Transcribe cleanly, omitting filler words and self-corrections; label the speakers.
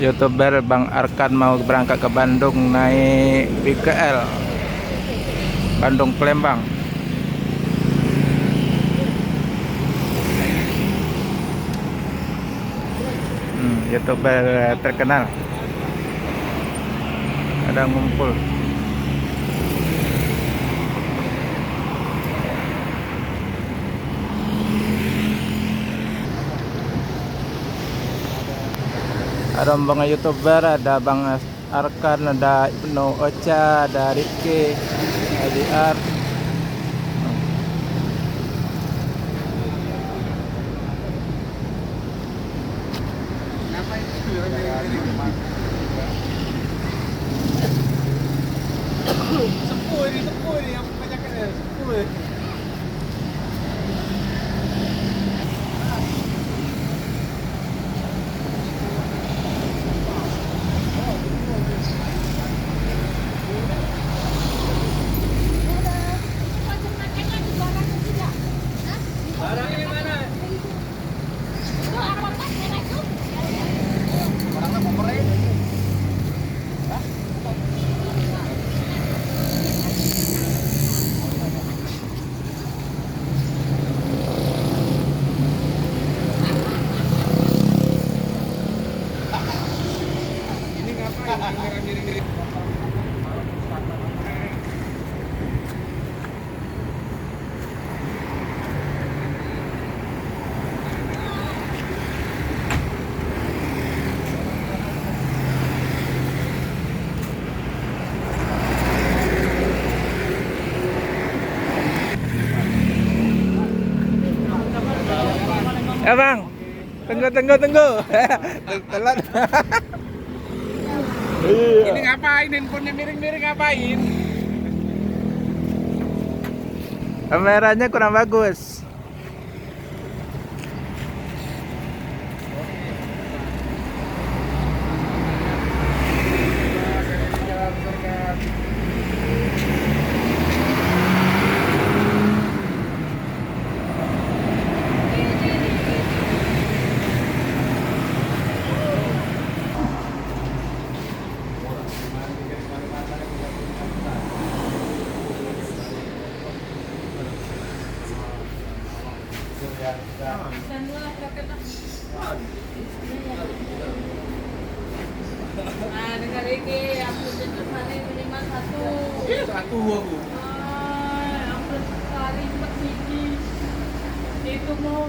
Speaker 1: YouTuber Bang Arkan mau berangkat ke Bandung naik BKL Bandung Palembang. YouTuber terkenal ada ngumpul. Ada rombongan YouTuber, ada Bang Arkan, ada Ibnu Ocha, ada Rifki, ADR.
Speaker 2: Sepuh ini yang kebanyakan ya, sepuh. Barang ini mana? Barangnya mau keren. Ini ngapain? Miring-miring.
Speaker 1: Ya Bang, tunggu. Telat.
Speaker 2: Ini ngapain? Handphonenya miring-miring ngapain?
Speaker 1: Kameranya kurang bagus.
Speaker 3: Nah, dengar ini, aku jemput hari minimal satu.
Speaker 2: Satu aku.
Speaker 3: Aku sekali 4 biji. Itu mau.